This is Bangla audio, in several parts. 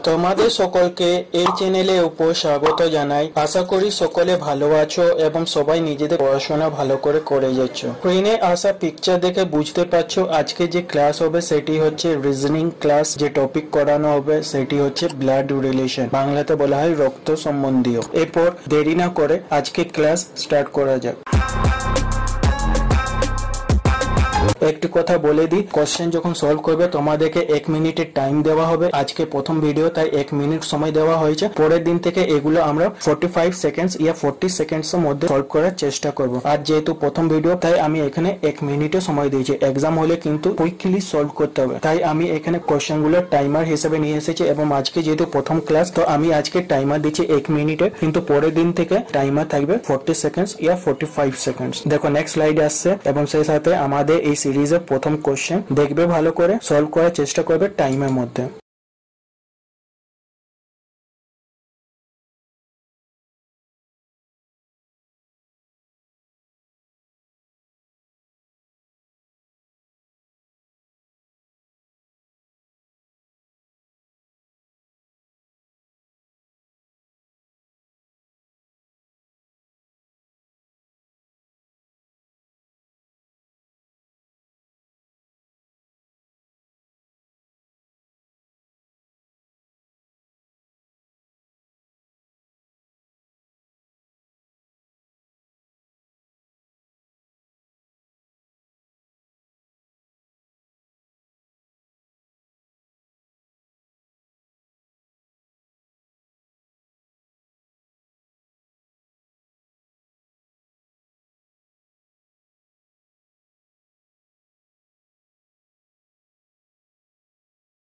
তোমাদের সকলকে এই চ্যানেলে স্বাগত জানাই। আশা করি সকলে ভালো আছো এবং সবাই নিজেদের পড়াশোনা ভালো করে যাচ্ছ। স্ক্রিনে আসা পিকচার দেখে বুঝতে পারছো আজকে যে ক্লাস হবে সেটি হচ্ছে রিজনিং ক্লাস। যে টপিক করানো হবে সেটি হচ্ছে ব্লাড রিলেশন, বাংলাতে বলা হয় রক্ত সম্বন্ধীয়। এরপর দেরি না করে আজকে ক্লাস স্টার্ট করা যাক। একটি কথা বলে দিই, কোশ্চেন যখন সলভ করবে তোমাদেরকে 1 মিনিটের টাইম দেওয়া হবে। আজকে প্রথম ভিডিও তাই 1 মিনিট সময় দেওয়া হয়েছে। পরের দিন থেকে এগুলো আমরা 45 সেকেন্ডস ইয়া 40 সেকেন্ডস এর মধ্যে সলভ করার চেষ্টা করব। আর যেহেতু প্রথম ভিডিও তাই আমি এখানে 1 মিনিটের সময় দিয়েছি। এক্সাম হলে কিন্তু কুইকলি সলভ করতে হবে, তাই আমি এখানে কোশ্চেন গুলো টাইমার হিসেবে নিয়ে এসেছি। এবং আজকে যেহেতু প্রথম ক্লাস তো আমি আজকে টাইমার দিচ্ছি 1 মিনিটে, কিন্তু পরের দিন থেকে টাইমার থাকবে 40 সেকেন্ডস ইয়া 45 সেকেন্ডস। দেখো নেক্সট স্লাইড আসছে এবং সেই সাথে আমাদের এই সিরিজের প্রথম কোশ্চেন দেখবে, ভালো করে সলভ করার চেষ্টা করবে টাইমের মধ্যে।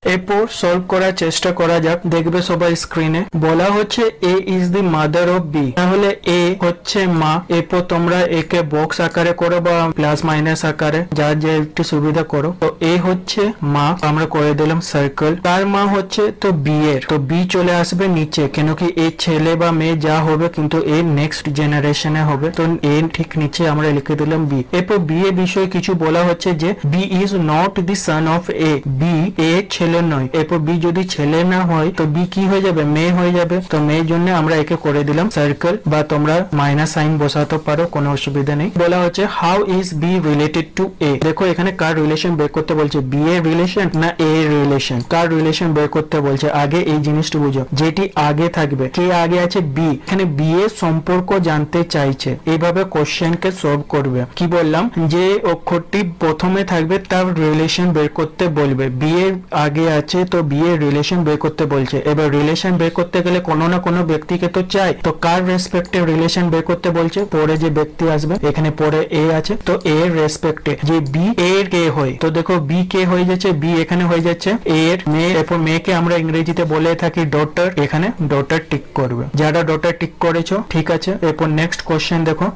এরপর সলভ করার চেষ্টা করা যাক। দেখবে সবাই স্ক্রিনে বলা হচ্ছে A is the mother of B, তাহলে এ হচ্ছে মা। এরপর তোমরা একে বক্স আকারে করো বা প্লাস মাইনাস আকারে, যার যে একটু সুবিধা করো। তো এ হচ্ছে মা, আমরা করে দিলাম সার্কেল। তার মা হচ্ছে তো বি এর, তো বি চলে আসবে নিচে, কেন কি এ ছেলে বা মেয়ে যা হবে কিন্তু এ নেক্সট জেনারেশনে হবে, তো এ ঠিক নিচে আমরা লিখে দিলাম বি। এরপর বি এর বিষয়ে কিছু বলা হচ্ছে যে B is not the son of A, B A ছেলে নয়। এরপর বি যদি ছেলে না হয় তো বি কি হয়ে যাবে, মেয়ে হয়ে যাবে। তো মেয়ের জন্য আমরা একে করে দিলাম সার্কেল, বা তোমরা মাইনাস সাইন বসাতে পারো, কোনো অসুবিধা নেই। বলা হচ্ছে how is B related to A. দেখো এখানে কার রিলেশন বের করতে বলছে, বি এর রিলেশন না এ এর রিলেশন। কার রিলেশন বের করতে বলছে, আগে এই জিনিসটা বুঝো, যেটি আগে থাকবে। কে আগে আছে, বি। এখানে বি এর সম্পর্ক জানতে চাইছে, এইভাবে কোশ্চেন কে সলভ করবে। কি বললাম, যে অক্ষরটি প্রথমে থাকবে তার রিলেশন বের করতে বলবে। বি এর আগে আছে তো বি এর রিলেশন বের করতে বলছে। এবার রিলেশন বের করতে গেলে কোনো না কোনো ব্যক্তিকে তো চাই, তো কার রেসপেক্টে রিলেশন বের করতে বলছে, পরে যে ব্যক্তি আসবে, এখানে পরে এ আছে তো এ এর রেসপেক্টে যে বি এর কে হয়, তো দেখো বি কে হয়ে যাচ্ছে, বি এখানে হয়ে যাচ্ছে এ এর মেয়ে। এরপর মেয়েকে আমরা ইংরেজিতে বলে থাকি ডটার, এখানে ডটার টিক করবে। যারা ডটার টিক করেছো ঠিক আছে। এরপর নেক্সট কোশ্চেন দেখো,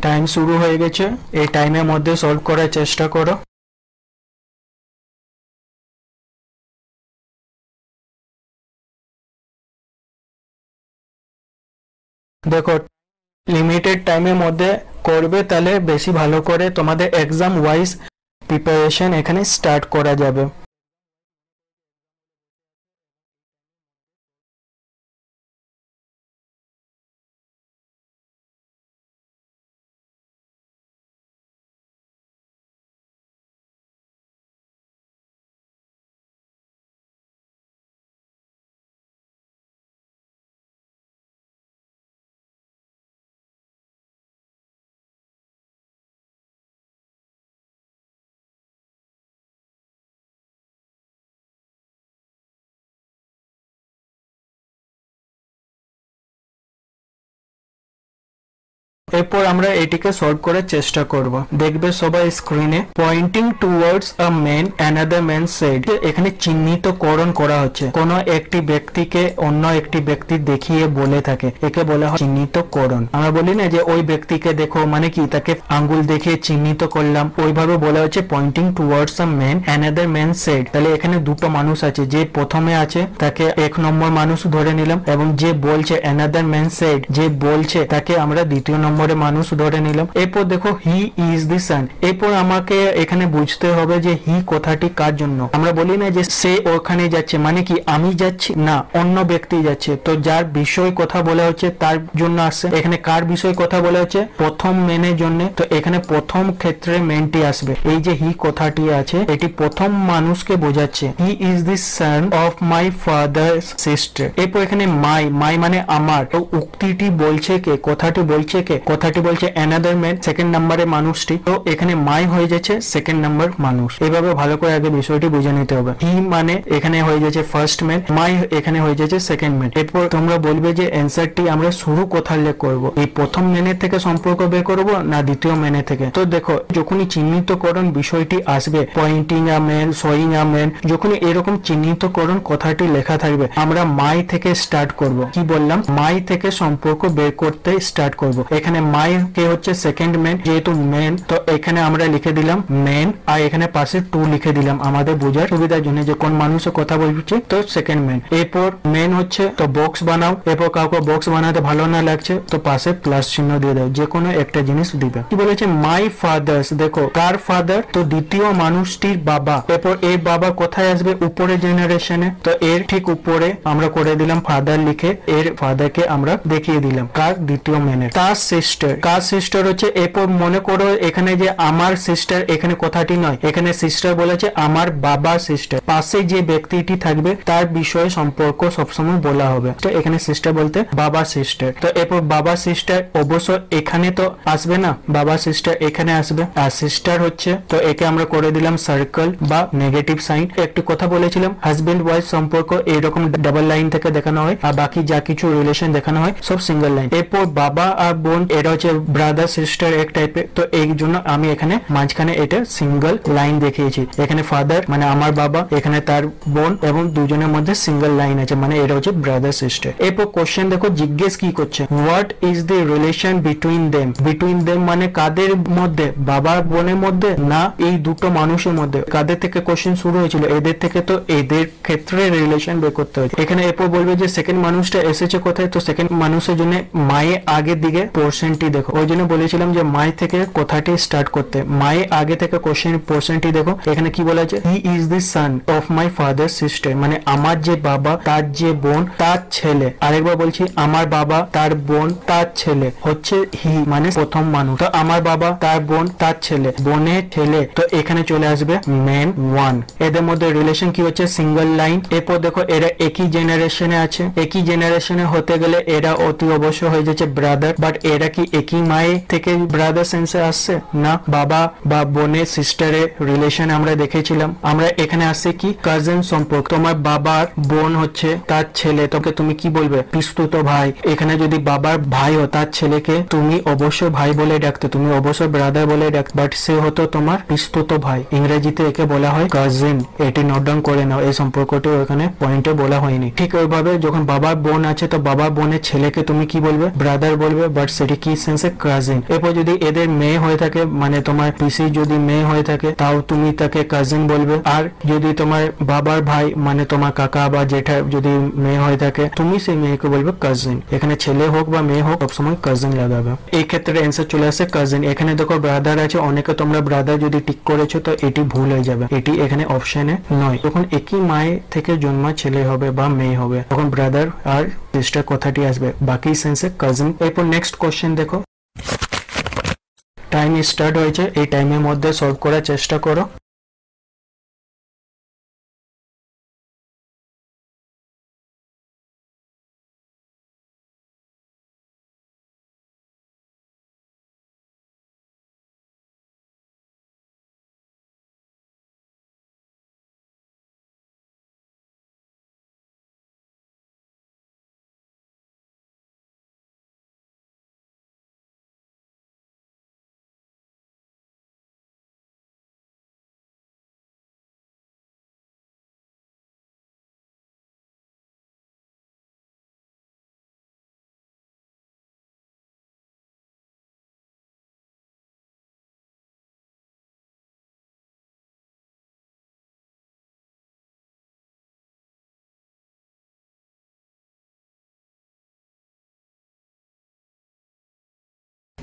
টাইম শুরু হয়ে গেছে, এই টাইমের মধ্যে সলভ করার চেষ্টা করো। দেখো লিমিটেড টাইমের মধ্যে করবে, তাহলে বেশি ভালো করে তোমাদের এক্সাম ওয়াইজ প্রিপারেশন এখানে স্টার্ট করা যাবে। এরপর আমরা এটিকে সলভ করার চেষ্টা করব। দেখবে সবাই স্ক্রিনে pointing towards a man another man said, এখানে চিহ্নিতকরণ করা হচ্ছে। কোন একটি ব্যক্তিকে অন্য একটি ব্যক্তি দেখিয়ে বলে থাকে, একে বলা হয় চিহ্নিতকরণ। আমরা বলি না যে ওই ব্যক্তিকে দেখো, মানে কি তাকে আঙ্গুল দেখিয়ে চিহ্নিত করলাম, ওইভাবে বলা হচ্ছে pointing towards a man another man said. তাহলে এখানে দুটো মানুষ আছে, যে প্রথমে আছে তাকে 1 নম্বর মানুষ ধরে নিলাম, এবং যে বলছে অ্যানাদার ম্যান সেড, যে বলছে তাকে আমরা দ্বিতীয় নম্বর নম্বরে মানুষ ধরে নিলাম। এরপর দেখো হি ইজ দি সান। এরপর আমাকে এখানে বুঝতে হবে যে হি কথাটি কার জন্য। আমরা বলি না যে সে ওখানে যাচ্ছে, মানে কি আমি যাচ্ছি না, অন্য ব্যক্তি যাচ্ছে। তো যার বিষয় কথা বলা হচ্ছে তার জন্য আসছে। এখানে কার বিষয় কথা বলা হচ্ছে? প্রথম মেনের জন্য। তো এখানে প্রথম ক্ষেত্রে মেনটি আসবে। এই যে হি কথাটি আছে এটি প্রথম মানুষকে বোঝাচ্ছে। হি is the son of my father sister. এরপর এখানে মাই মানে আমার। তো উক্তিটি বলছে কে? কথাটি বলছে কে? কথাটি বলছে অ্যানাদার ম্যান, সেকেন্ড নাম্বারে মানুষটি। তো এখানে মাই হয়ে যাচ্ছে সেকেন্ড নাম্বার মানুষ। এভাবে ভালো করে আগে বিষয়টি বুঝে নিতে হবে। হি মানে এখানে হয়ে যাচ্ছে ফার্স্ট ম্যান, মাই এখানে হয়ে যাচ্ছে সেকেন্ড ম্যান। এরপর তোমরা বলবে যে অ্যান্সারটি আমরা শুরু কোথা দিয়ে করব, এই প্রথম ম্যানের থেকে সম্পর্ক বের করবো না দ্বিতীয় ম্যানের থেকে? তো দেখো যখনই চিহ্নিতকরণ বিষয়টি আসবে, pointing a man, showing a man, যখনই এরকম চিহ্নিতকরণ কথাটি লেখা থাকবে আমরা মাই থেকে স্টার্ট করব। কি বললাম? মাই থেকে সম্পর্ক বের করতে স্টার্ট করব। এখানে মাই কে হচ্ছে সেকেন্ড ম্যান, যেহেতু ম্যান তো এখানে আমরা লিখে দিলাম ম্যান, আর এখানে পাশে টু লিখে দিলাম আমাদের বোঝার সুবিধার জন্য যে কোন মানুষের কথা বলছে। তো সেকেন্ড ম্যান। এরপর ম্যান হচ্ছে তো বক্স বানাও। এরপর কাউকে বক্স বানাতে ভালো না লাগছে তো পাশে প্লাস চিহ্ন দিয়ে দাও, যে কোনো একটা জিনিস দিবে। কি বলেছে? My father's. দেখো কার ফাদার? তো দ্বিতীয় মানুষটির বাবা। এরপর এর বাবা কোথায় আসবে? উপরে জেনারেশনে। তো এর ঠিক উপরে আমরা করে দিলাম ফাদার লিখে, এর ফাদারকে আমরা দেখিয়ে দিলাম কার? দ্বিতীয় ম্যানের। তার সিস্টার। কার সিস্টার হচ্ছে? এরপর মনে করো এখানে যে আমার সিস্টার, এখানে কথাটি নয়, এখানে সিস্টার বলেছে আমার বাবার সিস্টার। পাশে যে ব্যক্তিটি থাকবে তার বিষয়ে সম্পর্ক সবসময় বলা হবে। তো এখানে সিস্টার বলতে বাবা সিস্টার। তো এরপর বাবা সিস্টার অবশ্য এখানে তো আসবে না, বাবা সিস্টার এখানে আসবে। আর সিস্টার হচ্ছে তো একে আমরা করে দিলাম সার্কেল বা নেগেটিভ সাইন। একটু কথা বলেছিলাম হাজবেন্ড ওয়াইফ সম্পর্ক এইরকম ডাবল লাইন থেকে দেখানো হয়, আর বাকি যা কিছু রিলেশন দেখানো হয় সব সিঙ্গেল লাইন। এরপর বাবা আর বোন এরা হচ্ছে ব্রাদার সিস্টার এক টাইপের। তো এই জন্য আমি এখানে মাঝখানে এটা সিঙ্গেল লাইন দেখিয়েছি। এখানে ফাদার মানে আমার বাবা, এখানে তার বোন, এবং দুজনের মধ্যে সিঙ্গেল লাইন আছে, মানে এটা হচ্ছে ব্রাদার সিস্টার। এরপর কোশ্চেন দেখো জিজ্ঞেস কি করছে? What is the relation between them. Between them মানে কাদের মধ্যে? বাবা বোনের মধ্যে না এই দুটো মানুষের মধ্যে? কাদের থেকে কোশ্চেন শুরু হয়েছিল? এদের থেকে। তো এদের ক্ষেত্রে রিলেশন বের করতে হয়েছে। এখানে এরপর বলবে যে সেকেন্ড মানুষটা এসেছে কোথায়? তো সেকেন্ড মানুষের জন্য মায়ের আগের দিকে পোর্শনটি দেখো। ওই জন্য বলেছিলাম যে মাই থেকে কথাটি স্টার্ট করতে। মায়ের আগে থেকে কোশ্চেন পোর্শনটি দেখো। এখানে কি বলা আছে? হি is the son of my father sister, মানে আমার যে বাবা তার যে বোন তার ছেলে। আরেকবার বলছি, আমার বাবা তার বোন তার ছেলে হচ্ছে হি, মানে প্রথম মানুষ। তো আমার বাবা তার বোন তার ছেলে, বোনের ছেলে। তো এখানে চলে আসবে ম্যান ওয়ান। এদের মধ্যে রিলেশন কি হচ্ছে? Single line. এরপর দেখো এরা একই জেনারেশনে আছে। একই জেনারেশনে হতে গেলে এরা অতি অবশ্য হয়ে যাচ্ছে ব্রাদার। বাট এরা কি একই মায়ের থেকে ব্রাদার সেন্সে আসছে? না, বাবা বা বোনের সিস্টারের রিলেশন আমরা দেখেছিলাম। আমরা এখানে আসছে কি? কাজিন সম্পর্ক। তোমার বাবার বোন হচ্ছে তার ছেলে, তোকে তুমি কি বলবে? পিস্তুত ভাই। এখানে যদি বাবার ভাই ও তার ছেলেকে তুমি অবশ্যই ভাই বলে ডাকতে, তুমি অবশ্যই ব্রাদার বলে ডাকতে, বাট সে হতো তোমার পিস্তুত ভাই। ইংরেজিতে একে বলা হয় কাজিন। এটি নোট ডাউন করে নাও, এই সম্পর্কটি এখানে পয়েন্টে বলা হয়নি। ঠিক ওইভাবে যখন বাবার বোন আছে তো বাবার বোনের ছেলেকে তুমি কি বলবে? ব্রাদার বলবে, বাট সেটি কি সেন্সে? কাজিন। এরপর যদি এদের মেয়ে হয়ে থাকে, মানে তোমার পিসি যদি মেয়ে হয়ে থাকে তাও তুমি তাকে কাজিন বলবে। আর যদি তোমার বাবার ভাই মানে তোমার কাকা বা জেঠা যদি মেয়ে হয়ে থাকে তুমি সেই মেয়েকে বলবে কাজিন। এখানে ছেলে হোক বা মেয়ে হোক সবসময় কাজিন লাগাবে। এই ক্ষেত্রে অ্যান্সার চলে আসে কাজিন। এখানে দেখো ব্রাদার আছে, অনেকে তোমরা ব্রাদার যদি টিক করেছো তো এটি ভুল হয়ে যাবে, এটি এখানে অপশনে নয়। যখন একই মায়ের থেকে জন্মা ছেলে হবে বা মেয়ে হবে তখন ব্রাদার আর সিস্টার কথাটি আসবে, বাকি সেন্সে কাজিন। এরপর নেক্সট কোশ্চেন দেখো। টাইম স্টার্ট হয়েছে, এই টাইমের মধ্যে সলভ করার চেষ্টা করো।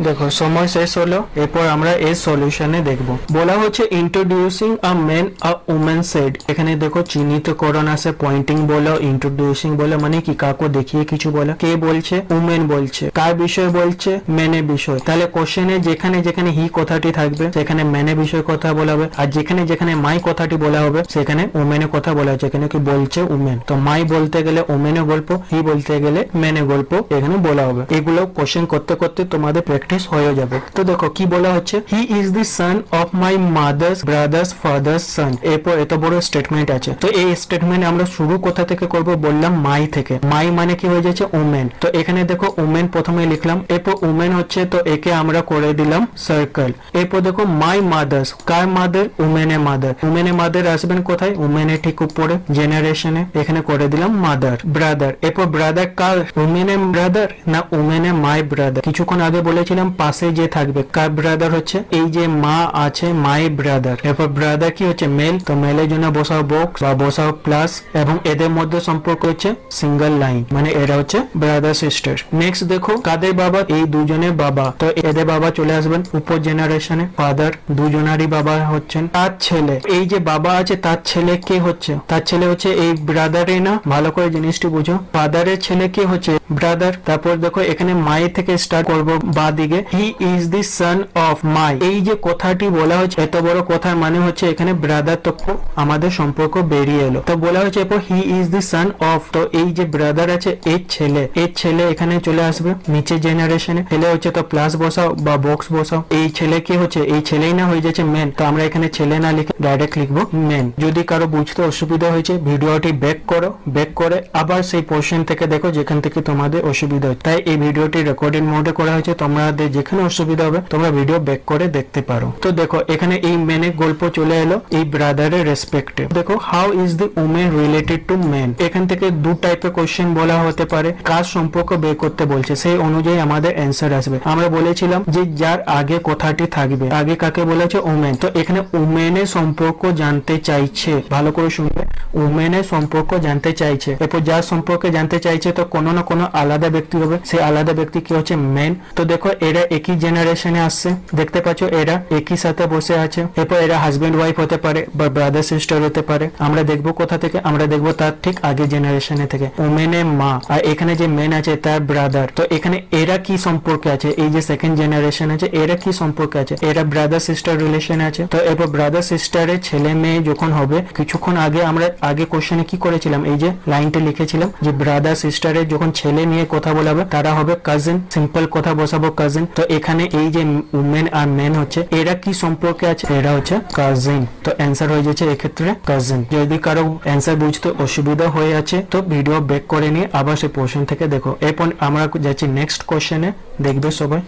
দেখো সময় শেষ হলো, এরপর আমরা এর সলিউশনে দেখব। বলা হচ্ছে ইন্ট্রোডিউসিং আ মেন আ উমেন সেড। এখানে দেখো চিহ্নিতকরণ আছে, পয়েন্টিং বলো, ইন্ট্রোডিউসিং বলো, মানে কি কাউকে দেখিয়ে কিছু বলো। কে বলছে? উমেন বলছে। কার বিষয় বলছে? মেনের বিষয়। তাহলে কোশ্চেনে যেখানে যেখানে হি কথাটি থাকবে সেখানে মেনের বিষয় কথা বলা হবে, আর যেখানে যেখানে মাই কথাটি বলা হবে সেখানে উমেনের কথা বলা হচ্ছে। এখানে কি বলছে? উমেন। তো মাই বলতে গেলে উমেনের গল্প, হি বলতে গেলে মেনের গল্প এখানে বলা হবে। এগুলো কোশ্চেন করতে করতে তোমাদের প্র্যাকটিস হয়ে যাবে। তো দেখো কি বলা হচ্ছে, he is the son of my mother's brother's father's son. এরপর এত বড় স্টেটমেন্ট আছে। তো এই স্টেটমেন্ট আমরা শুরু কোথা থেকে করব? বললাম মাই থেকে। মাই মানে কি হয়ে যাচ্ছে? উমেন। তো এখানে দেখো উমেন প্রথমে লিখলাম, এরপর উমেন হচ্ছে, তো একে আমরা করে দিলাম সার্কেল। এরপর দেখো মাই মাদার্স। কার মাদার? উমেনের মাদার। উমেনের মাদার আসবেন কোথায়? উমেনের ঠিক উপরে জেনারেশনে, এখানে করে দিলাম মাদার। ব্রাদার, এরপর ব্রাদার কার? উমেনের ব্রাদার না উমেনের মাই ব্রাদার? কিছুক্ষণ আগে বলেছিলাম পাশে যে থাকবে কার ব্রাদার হচ্ছে এই যে মা আছে, মাই ব্রাদার। এরপর ব্রাদার কি হচ্ছে? মেল। তো মেলের জন্য বসাও বক্স বা বসাও প্লাস, এবং এদের মধ্যে সম্পর্ক হচ্ছে সিঙ্গেল লাইন, মানে এরা হচ্ছে ব্রাদার সিস্টার। নেক্সট দেখো কাদের বাবা? এই দুজনের বাবা। তো এদের বাবা চলে আসবেন উপর জেনারেশনে, ফাদার। দুজনারই বাবা হচ্ছেন। তার ছেলে, এই যে বাবা আছে তার ছেলে কে হচ্ছে? তার ছেলে হচ্ছে এই ব্রাদারই না, ভালো করে জিনিসটি বুঝো। ফাদারের ছেলে কে হচ্ছে? ব্রাদার। তারপর দেখো এখানে মাই থেকে স্টার্ট করবো বা দিকে, হি ইজ দি সন অফ মাই। এই যে কথাটি বলা হচ্ছে, এত বড় কথার মানে হচ্ছে এখানে ব্রাদার তক্ষ আমাদের সম্পর্ক বেরিয়ে এলো। তো বলা হচ্ছে এরপর হি ইজ দি সন অফ, তো এই যে ব্রাদার আছে এর ছেলে, এর ছেলে এখানে চলে আসবে নিচে জেনারেশনে। ছেলে হচ্ছে তো প্লাস বসাও বা বক্স বসাও। এই ছেলে কি হচ্ছে? এই ছেলেই না হয়ে যাচ্ছে মেন। তো আমরা এখানে ছেলে না লিখে ডাইরেক্ট লিখবো মেন। যদি কারো বুঝতে অসুবিধা হয়েছে ভিডিওটি ব্যাক করো, ব্যাক করে আবার সেই পোর্শন থেকে দেখো যেখান থেকে তোমাদের অসুবিধা হচ্ছে। তাই এই ভিডিওটি রেকর্ডিং মোডে করা হয়েছে, তোমাদের যেখানে অসুবিধা হবে তোমরা ভিডিও ব্যাক করে দেখতে পারো। তো দেখো এখানে এই মেনের গল্প চলে এলো এই ব্রাদারের রেসপেক্টে। দেখো how is the women related to men. এখান থেকে দু টাইপের কোশ্চেন বলা হতে পারে, কার সম্পর্ক বের করতে বলছে সেই অনুযায়ী আমাদের অ্যান্সার আসবে। আমরা বলেছিলাম যে যার আগে কথাটি থাকবে, আগে কাকে বলেছে? উমেন। তো এখানে উমেনের সম্পর্ক জানতে চাইছে, ভালো করে শুনবে, উমেনের সম্পর্ক জানতে চাইছে। এরপর যার সম্পর্কে জানতে চাইছে তো কোনো না কোনো আলাদা ব্যক্তি হবে, সেই আলাদা ব্যক্তি কি হচ্ছে? মেন। তো দেখো এরা একই জেনারেশনে আসছে, দেখতে পাচ্ছ এরা একই সাথে বসে আছে। এরপর এরা হাজবেন্ড ওয়াইফ হতে পারে বা ব্রাদার সিস্টার হতে পারে। আমরা দেখবো কোথা থেকে? আমরা দেখবো তার ঠিক আগে জেনারেশনে থেকে, উমেনের মা। আর এখানে যে মেন আছে তার ব্রাদার। তো এখানে এরা কি সম্পর্কে আছে? এই যে সেকেন্ড জেনারেশন আছে এরা কি সম্পর্কে আছে? এরা ব্রাদার সিস্টার রিলেশন আছে। তো এরপর ব্রাদার সিস্টারের ছেলে মেয়ে যখন হবে, কিছুক্ষণ আগে আমরা আগে কোশ্চেনে কি করেছিলাম? এই যে লাইনটা লিখেছিলাম যে ব্রাদার সিস্টারের যখন ছেলে নিয়ে কথা বলাবে তারা হবে কাজিন, সিম্পল কথা বসাবো কাজিন। তো এখানে এই যে উমেন আর মেন হচ্ছে এরা কি সম্পর্কে আছে? এরা হচ্ছে কাজিন। তো অ্যান্সার হয়ে যাচ্ছে এক্ষেত্রে কাজিন। যদি কারো অ্যান্সার বুঝতে অসুবিধা হয়ে আছে তো ভিডিও ব্যাক করে নিয়ে আবার সেই পোর্শন থেকে দেখো। এরপর আমরা যাচ্ছি নেক্সট কোশ্চেনে, দেখবে সবাই।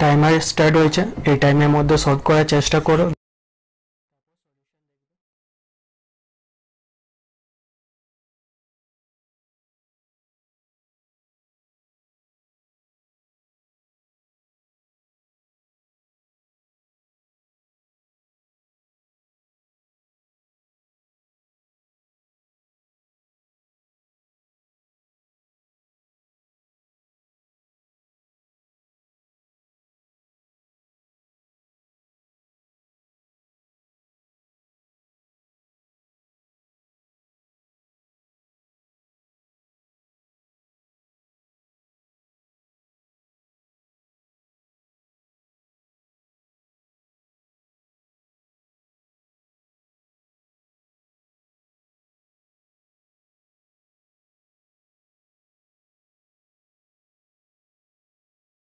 টাইমার স্টার্ট হয়েছে, এই টাইমের মধ্যে সলভ করার চেষ্টা করো।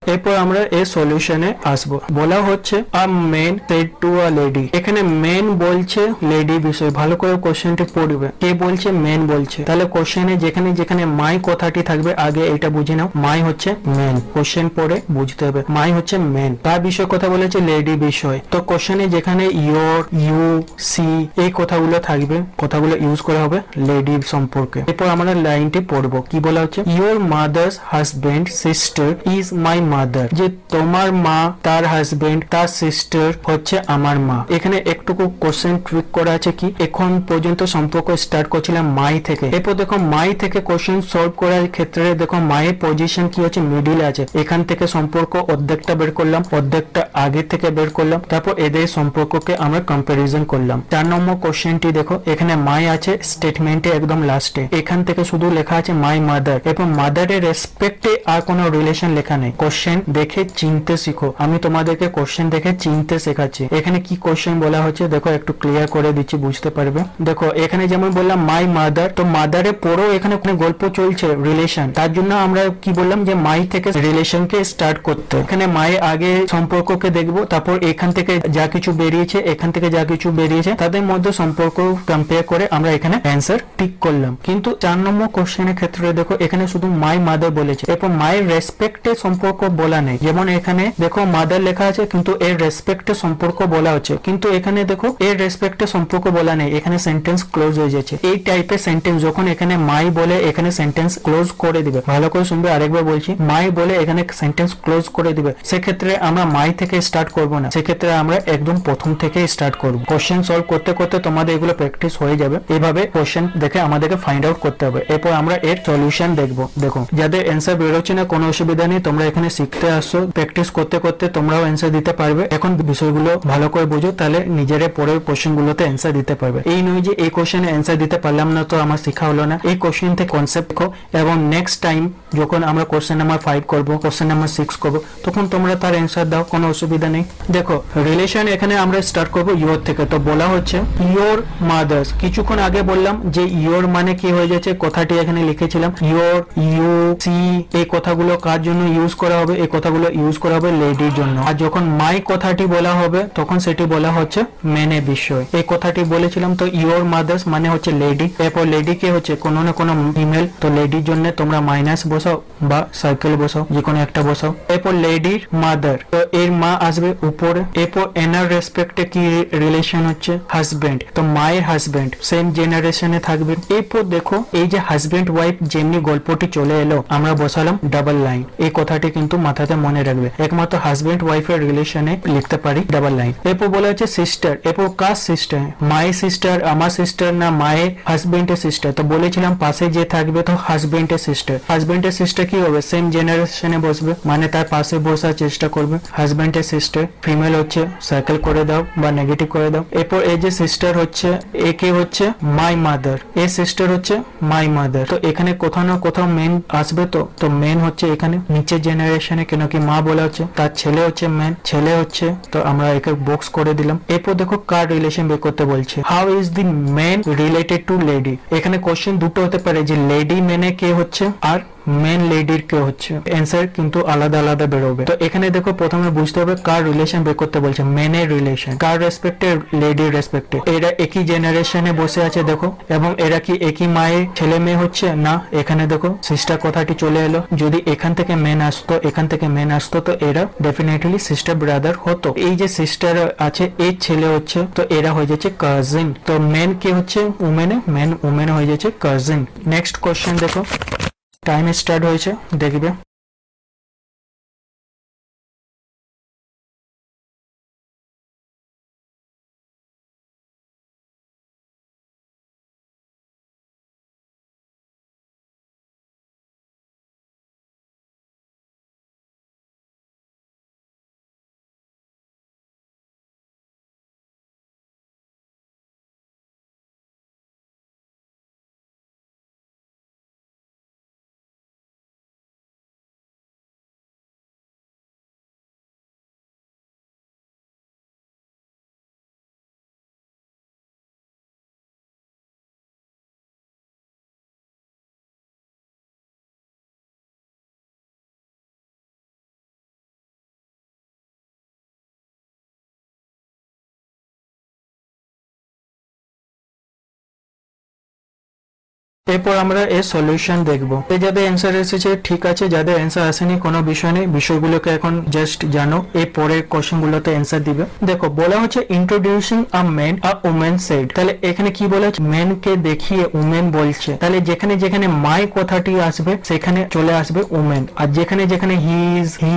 এরপর আমরা এই সলিউশনে আসবো। বলা হচ্ছে a man said to a lady. এখানে মেন বলছে লেডি বিষয়, ভালো করে কোশ্চেনটি পড়বে। কে বলছে? মেন বলছে। তাহলে কোশ্চেনে যেখানে যেখানে মাই কথাটি থাকবে আগে এটা বুঝে নাও, মাই হচ্ছে মেন। কোশ্চেন পড়ে বুঝতে হবে মাই হচ্ছে মেন। তার বিষয় কথা বলেছে লেডি বিষয়। তো কোশ্চেনে যেখানে ইয়োর, ইউ, সি এই কথাগুলো থাকবে, কথাগুলো ইউজ করা হবে লেডি সম্পর্কে। এরপর আমরা লাইনটি পড়বো। কি বলা হচ্ছে? Your mother's husband sister is my mother, যে তোমার মা, তার হাজবেন্ড, তার সিস্টার হচ্ছে আমার মা। এখানে একটুকু কোশ্চেন ট্রিক করা আছে কি, এখন পর্যন্ত সম্পর্ক স্টার্ট করছিলাম মাই থেকে। এরপর দেখো মাই থেকে কোশ্চেন সলভ করার ক্ষেত্রে দেখো মায়ের পজিশন কি হচ্ছে, মিডিলে আছে। এখান থেকে সম্পর্ক অর্ধেকটা বের করলাম, অর্ধেকটা আগে থেকে বের করলাম, তারপর এদের সম্পর্ককে আমরা কম্পারিজন করলাম। 4 নম্বর কোশ্চেনটি দেখো, এখানে মাই আছে স্টেটমেন্টে একদম লাস্টে, এখান থেকে শুধু লেখা আছে মাই মাদার এবং মাদারের রেসপেক্টে আর কোনো রিলেশন লেখা নেই। কোশ্চেন দেখে চিনতে শিখো, আমি তোমাদেরকে কোশ্চেন দেখে চিনতে শেখাচ্ছি। এখানে কি কোশ্চেন বলা হচ্ছে দেখো, একটু ক্লিয়ার করে দিচ্ছি, বুঝতে পারবে। দেখো এখানে যেমন বললাম মাই মাদার, তো মাদারের পরও এখানে গল্প চলছে রিলেশন, তার জন্য আমরা কি বললাম যে মাই থেকে রিলেশনকে স্টার্ট করতে। এখানে মায়ের আগে সম্পর্ককে দেখবো, তারপর এখান থেকে যা কিছু বেরিয়েছে, এখান থেকে যা কিছু বেরিয়েছে, তাদের মধ্যে সম্পর্ক কম্পেয়ার করে আমরা এখানে অ্যান্সার ঠিক করলাম। কিন্তু 4 নম্বর কোশ্চেনের ক্ষেত্রে দেখো এখানে শুধু মাই মাদার বলেছে, এরপর মায়ের রেসপেক্টে সম্পর্ক বলা নেই। যেমন এখানে দেখো মাদার লেখা আছে কিন্তু এর রেসপেক্টে সম্পর্ক বলা হচ্ছে, কিন্তু এখানে দেখো এর রেসপেক্টে সম্পর্ক বলা নেই, এখানে সেন্টেন্স ক্লোজ হয়ে যাচ্ছে। এই টাইপের সেন্টেন্স যখন এখানে মাই বলে এখানে সেন্টেন্স ক্লোজ করে দিবে, ভালো করে শুনবে, আরেকবার বলছি, মাই বলে এখানে সেন্টেন্স ক্লোজ করে দিবে, সেক্ষেত্রে আমরা মাই থেকে স্টার্ট করব না, সেক্ষেত্রে আমরা একদম প্রথম থেকে স্টার্ট করব। কোশ্চেন সলভ করতে করতে তোমাদের এগুলো প্র্যাকটিস হয়ে যাবে। এভাবে কোশ্চেন দেখে আমাদেরকে ফাইন্ড আউট করতে হবে, এরপর আমরা এর সলিউশন দেখব। দেখো যাদের অ্যান্সার বেরোচ্ছে না কোনো অসুবিধা নেই, তোমরা এখানে শিখতে আসছো, প্র্যাকটিস করতে করতে তোমরাও অ্যান্সার দিতে পারবে। এখন বিষয়গুলো ভালো করে বুঝো, তাহলে নিজেরা পরের কোশ্চেনগুলোতে অ্যান্সার দিতে পারবে। এই নয় যে এই কোশ্চেনে অ্যান্সার দিতে পারলাম না তো আমার শেখা হলো না, এই কোশ্চেন থেকে কনসেপ্ট খো, এবং নেক্সট টাইম যখন আমরা কোশ্চেন নাম্বার 5 করব, কোশ্চেন নাম্বার 6 করব, তখন তোমরা তার অ্যান্সার দাও, কোনো অসুবিধা নেই। দেখো রিলেশন এখানে আমরা স্টার্ট করব ইয়োর থেকে, তো বলা হচ্ছে ইয়োর মাদার্স। কিছুক্ষণ আগে বললাম যে ইয়োর মানে কি হয়ে যাচ্ছে, কথাটি এখানে লিখেছিলাম ইয়োর, ইউ, সি, এই কথাগুলো কার জন্য ইউজ করা হবে, এই কথাগুলো ইউজ করা হবে লেডির জন্য। আর যখন মাই কথাটি বলা হবে তখন সেটি বলা হচ্ছে মেনে বিষয়। এই কথাটি বলেছিলাম, তো ইয়োর মাদার্স মানে হচ্ছে লেডি, এরপর লেডি কে হচ্ছে কোনো না কোনো ফিমেল, তো লেডির জন্য তোমরা মাইনাস বসাও বা সাইকেল বসাও, যে কোনো একটা বসাও। এরপর লেডির মাদার, তো এর মা আসবে উপরে। এরপর এনার রেসপেক্টে কি রিলেশন হচ্ছে, হাজবেন্ড, তো মায়ের হাজবেন্ড সেম জেনারেশনে থাকবে। এরপর দেখো এই যে হাজবেন্ড ওয়াইফ যেমনি গল্পটি চলে এলো, আমরা বসালাম ডাবল লাইন। এই কথাটি কিন্তু মাথাতে মনে রাখবে, একমাত্র হাজবেন্ড ওয়াইফের রিলেশনে লিখতে পারি ডাবল লাইন। এরপর বলা হচ্ছে সিস্টার, এরপর কার সিস্টার, মায়ের সিস্টার, আমার সিস্টার, না মায়ের হাজবেন্ডের সিস্টার, তো বলেছিলাম পাশে যে থাকবে তো হাজবেন্ডের সিস্টার। হাজবেন্ডের সিস্টার কি হবে, সেম জেনারেশনে বসবে, মানে তার পাশে বসার চেষ্টা করবে। হাজবেন্ডের সিস্টার ফিমেল হচ্ছে সার্কেল করে দাও বা নেগেটিভ করে দাও। এরপর এই যে সিস্টার হচ্ছে একে হচ্ছে মাই মাদার, এই সিস্টার হচ্ছে মাই মাদার, তো এখানে কোথাও না কোথাও মেন আসবে। তো মেন হচ্ছে এখানে নিচের জেনারেশনে, কেন কি মা বলা হচ্ছে, তার ছেলে হচ্ছে মেন, ছেলে হচ্ছে, তো আমরা একে বক্স করে দিলাম। এরপর দেখো কার রিলেশন বের করতে বলছে, how is the men related to lady. এখানে কোশ্চেন দুটো হতে পারে, যে লেডি মেনে কে হচ্ছে আর মেন লেডির কে হচ্ছে, অ্যান্সার কিন্তু আলাদা আলাদা বেরোবে। তো এখানে দেখো প্রথমে বুঝতে হবে কার রিলেশন বের করতে বলছে, মেনের রিলেশন, কার রেসপেক্টে, লেডির রেসপেক্টে। এরা একই জেনারেশনে বসে আছে দেখো, এবং এরা কি একই মায়ের ছেলে মেয়ে হচ্ছে না, এখানে দেখো সিস্টার কথাটি চলে এলো। যদি এখান থেকে মেন আসতো, এখান থেকে মেন আসতো, তো এরা ডেফিনেটলি সিস্টার ব্রাদার হতো। এই যে সিস্টার আছে এর ছেলে হচ্ছে, তো এরা হয়ে যাচ্ছে কাজিন, তো মেন কে হচ্ছে উমেনে, মেন উমেন হয়ে যাচ্ছে কাজিন। নেক্সট কোশ্চেন দেখো, টাইম স্টার্ট হয়েছে, দেখবে। এরপর আমরা এর সলিউশন দেখবো। যাদের অ্যান্সার এসেছে ঠিক আছে, যাদের অ্যান্সার আসেনি কোনো বিষয় নেই, বিষয়গুলোকে এখন জাস্ট জানো, এই পরের কোশ্চেন গুলোতে অ্যান্সার দিবে। দেখো বলা হচ্ছে introducing a man a women said, তাহলে এখানে কি বলা হচ্ছে ম্যান কে দেখিয়ে উমেন বলছে, তাহলে যেখানে যেখানে মাই কথাটি আসবে সেখানে চলে আসবে উমেন, আর যেখানে যেখানে হিজ, হি,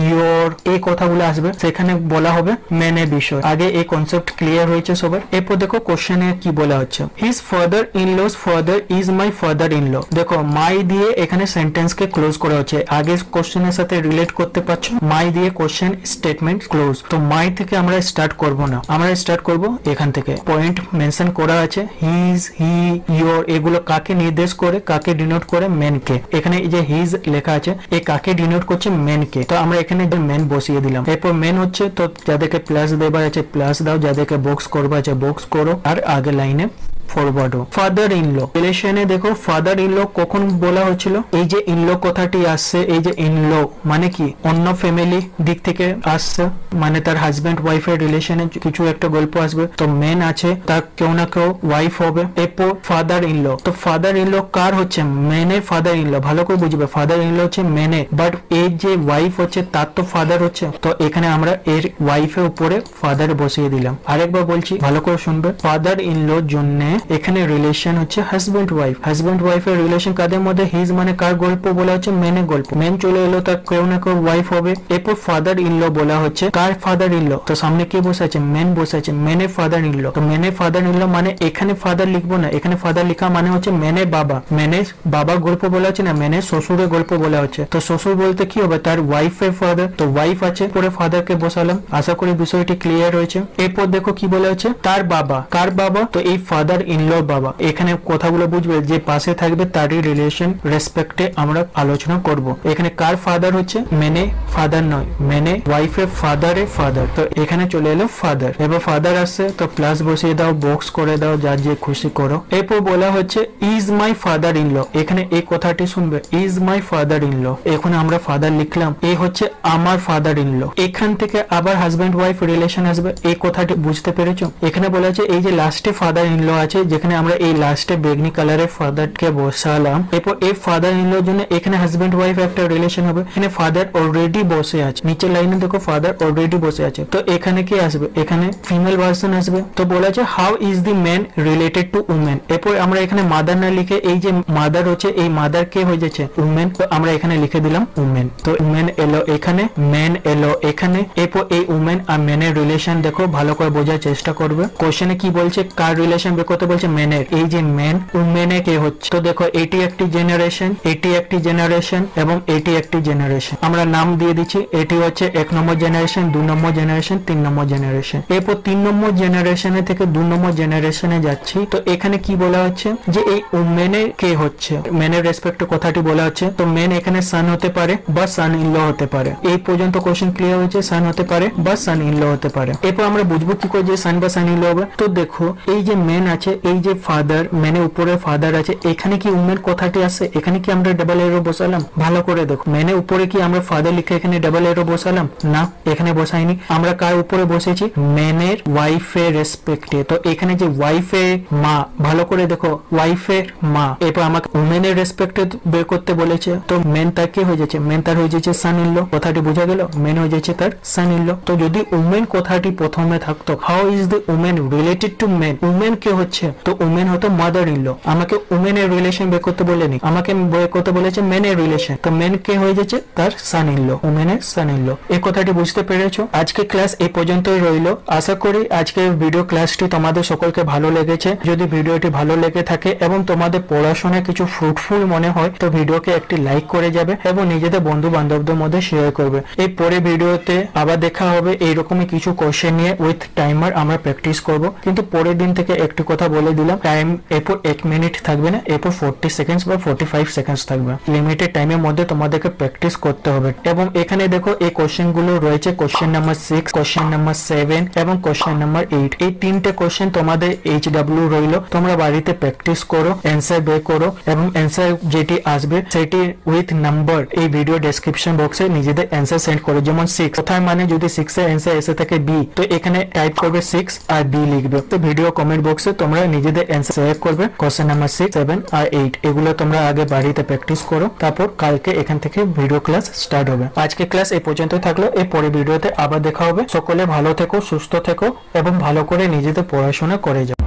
ইয়োর এই কথাগুলো আসবে সেখানে বলা হবে ম্যানের বিষয়। আগে এই কনসেপ্ট ক্লিয়ার হয়েছে সবার। এরপর দেখো কোশ্চেনে কি বলা হচ্ছে, his father in law's father is my father in law. দেখো মাই দিয়ে এখানে সেন্টেন্স কে ক্লোজ করা হচ্ছে, আগে কোশ্চেনের সাথে রিলেট করতে পারছো, মাই দিয়ে কোশ্চেন স্টেটমেন্ট ক্লোজ। তো মাই থেকে আমরা স্টার্ট করব না, আমরা স্টার্ট করব এখান থেকে। পয়েন্ট মেনশন করা আছে হিজ, হি, ইয়োর এগুলো কাকে নির্দেশ করে, কাকে ডিনোট করে, মেন কে। এখানে এই যে হিজ লেখা আছে এই কাকে ডিনোট করছে, মেন কে। তো আমরা এখানে মেন বসিয়ে দিলাম। এরপর মেন হচ্ছে, তো যাদেরকে প্লাস দেবার আছে প্লাস দাও, যাদেরকে বক্স করবা আছে বক্স করো, আর আগে লাইনে ফরওয়ার্ড। ফাদার ইন ল রিলেশনে দেখো ফাদার ইন ল কখন বলা হচ্ছিল, এই যে ইন ল কথাটি আসছে, এই যে ইন ল মানে কি অন্য ফ্যামিলি দিক থেকে আসছে, মানে তার হাজবেন্ড ওয়াইফের রিলেশনে কিছু একটা গল্প আসবে, তো মেন আছে তার কেউ না কেউ ওয়াইফ হবে। এরপর ফাদার ইন ল, তো ফাদার ইন ল কার হচ্ছে, মেনের ফাদার ইন ল, ভালো করে বুঝবে ফাদার ইন ল হচ্ছে মেনে, বাট এর যে ওয়াইফ হচ্ছে তার তো ফাদার হচ্ছে, তো এখানে আমরা এর ওয়াইফের উপরে ফাদার বসিয়ে দিলাম। আরেকবার বলছি ভালো করে শুনবে, ফাদার ইন ল জন্য এখানে রিলেশন হচ্ছে হাজবেন্ড ওয়াইফ, হাজবেন্ড ওয়াইফের রিলেশন কাদের মধ্যে, হিজ মানে কার গল্প বলা হচ্ছে, মেনের গল্প, মেন চলে এলো তার কেউ না কেউ ওয়াইফ হবে। এরপর ফাদার ইন ল বলা হচ্ছে কার ফাদার ইন ল, তো সামনে কে বসে আছে, মেন বসে আছে, মেনের ফাদার ইন ল। তো মেনের ফাদার ইন ল মানে এখানে ফাদার লিখবো না, এখানে ফাদার লেখা মানে হচ্ছে মেনের বাবা, মেনের বাবার গল্প বলা হচ্ছে না, মেনের শ্বশুরের গল্প বলা হচ্ছে। তো শ্বশুর বলতে কি হবে, তার ওয়াইফের ফাদার, তো ওয়াইফ আছে পরে ফাদারকে বসালাম। আশা করি বিষয়টি ক্লিয়ার হয়েছে। এরপর দেখো কি বলা হচ্ছে, তার বাবা, কার বাবা, তো এই ফাদার ইন ল বাবা। এখানে কথাগুলো বুঝবে, যে পাশে থাকবে তারই রিলেশন রেসপেক্টে আমরা আলোচনা করব। এখানে কার ফাদার হচ্ছে, মেনে ফাদার নয়, মেনে ওয়াইফের ফাদারের ফাদার, তো এখানে চলে এলো ফাদার। এবার ফাদার আসছে তো প্লাস বসিয়ে দাও, বক্স করে দাও, যার যে খুশি করো। এরপর বলা হচ্ছে is my father in law, এখানে এই কথাটি শুনবে is my father in law, এখন আমরা ফাদার লিখলাম, এই হচ্ছে আমার ফাদার ইন ল। এখান থেকে আবার হাজবেন্ড ওয়াইফ রিলেশন আসবে, এই কথাটি বুঝতে পেরেছো। এখানে বলা হচ্ছে এই যে লাস্টে ফাদার ইন ল আছে, যেখানে আমরা এই লাস্টে বেগনি কালারের ফাদার কে বসালাম, এরপর এই ফাদার ইন লর জন্য এখানে হাজবেন্ড ওয়াইফ একটা রিলেশন হবে, এখানে ফাদার অলরেডি বসে আছে, নিচের লাইনে দেখো ফাদার অলরেডি বসে আছে, তো এখানে কি আসবে, এখানে ফিমেল ভার্সন আসবে। তো বলা আছে how is the man related to women, এরপর আমরা এখানে মাদার না লিখে এই যে মাদার হচ্ছে এই মাদার কে হয়ে যাচ্ছে উমেন, তো আমরা এখানে লিখে দিলাম উমেন। তো উমেন এলো এখানে, ম্যান এলো এখানে, এরপর এই উমেন আর ম্যানের রিলেশন দেখো ভালো করে বোঝার চেষ্টা করবে। কোশ্চেনে কি বলছে, কার রিলেশন বের করতে বলছে, ম্যানের, এই যে ম্যান উমেনে কে হচ্ছে, তো দেখো এটি একটি জেনারেশন, এটি একটি জেনারেশন এবং এটি একটি জেনারেশন, আমরা নাম দিয়ে দিচ্ছি, এটি হচ্ছে 1 নম্বর জেনারেশন, 2 নম্বর জেনারেশন, 3 নম্বর জেনারেশন। এরপর 3 নম্বর জেনারেশনে থেকে 2 নম্বর জেনারেশনে যাচ্ছি, তো এখানে কি বলা হচ্ছে যে এই উমেনে কে হচ্ছে, ম্যানের রেসপেক্টে কথাটি বলা হচ্ছে, তো ম্যান এখানে সান হতে পারে বা সান ইন ল হতে পারে। এই পর্যন্ত কোশ্চেন ক্লিয়ার হয়েছে, সান হতে পারে বা সান ইন ল হতে পারে। এরপর আমরা বুঝবো কি করে যে সান বা সান ইন ল হবে। তো দেখো এই যে ম্যান আছে, এই যে ফাদার, ম্যানের উপরে ফাদার আছে, এখানে কি উমেন কথাটি আসে, এখানে কি আমরা ডাবল এরো বসালাম, ভালো করে দেখো, ম্যানের উপরে কি আমরা ফাদার লিখে এখানে ডাবল এরো বসালাম না, এখানে বসাইনি, আমরা কার উপরে বসেছি, ম্যানের ওয়াইফের রেসপেক্টে। তো এখানে যে ওয়াইফের মা, ভালো করে দেখো ওয়াইফের মা, এরপর আমাকে উমেনের রেসপেক্টে বের করতে বলেছে, তো মেন তার কি হয়ে যাচ্ছে, মেন তার হয়ে যাচ্ছে সান ইন ল, কথাটি বোঝা গেল, মেন হয়ে যাচ্ছে তার সান ইন ল। তো যদি উমেন কথাটি প্রথমে থাকতো, how is the woman related to man, woman কে হচ্ছে, তো উমেন হতো মাদার ইন ল, আমাকে উমেনের রিলেশন বের করতে বলেনি, আমাকে বের করতে বলেছে মেনের রিলেশন, তো মেন কে হয়ে যাচ্ছে তার সান in law, উমেনের San in law. এই কথাটি বুঝতে পেরেছো। আজকে ক্লাস এই পর্যন্তই রইল। আশা করি আজকের ভিডিও ক্লাসটি তোমাদের সকলকে ভালো লেগেছে। যদি ভিডিওটি ভালো লেগে থাকে এবং তোমাদের পড়াশোনায় কিছু ফ্রুটফুল মনে হয়, তো ভিডিওকে একটি লাইক করে যাবে এবং নিজেদের বন্ধু বান্ধবদের মধ্যে শেয়ার করবে। এই পরে ভিডিওতে আবার দেখা হবে এইরকমই কিছু কোশ্চেন নিয়ে উইথ টাইমার আমরা প্র্যাকটিস করব। কিন্তু পরের দিন থেকে একটি কথা বলে দিলাম, টাইম এরপর 1 মিনিট থাকবে না, এরপর 40 সেকেন্ডস বা 45 সেকেন্ডস থাকবে। লিমিটেড টাইমের মধ্যে তোমাদেরকে প্র্যাকটিস করতে হবে। এবং এখানে দেখো এই কোশ্চেন গুলো রয়েছে, কোশ্চেন নাম্বার 6, কোশ্চেন নাম্বার 7 এবং কোশ্চেন নাম্বার 8। এই তিনটে কোশ্চেন তোমাদের HW রইল, তোমরা বাড়িতে প্র্যাকটিস করো, অ্যান্সার বের করো এবং অ্যান্সার যেটি আসবে সেটি উইথ নাম্বার এই ভিডিও ডেসক্রিপশন বক্সে নিজেদের অ্যান্সার সেন্ড করো। যেমন 6 কোথায়, মানে যদি 6 এর অ্যান্সার এসে থাকে বি, তো এখানে টাইপ করবে 6 আর বি লিখবে। তো ভিডিও কমেন্ট বক্সে তোমরা নিজেদের অ্যান্সার শেয়ার করবে। কোশ্চেন নাম্বার 6, 7 আর 8 এগুলো তোমরা আগে বাড়িতে প্র্যাকটিস করো, তারপর কালকে এখান থেকে ভিডিও ক্লাস স্টার্ট হবে। আজকে ক্লাস এই পর্যন্ত থাকলো, এই পরের ভিডিওতে আবার দেখা হবে। সকলে ভালো থেকো, সুস্থ থেকো এবং ভালো করে নিজেদের পড়াশোনা করে যাও।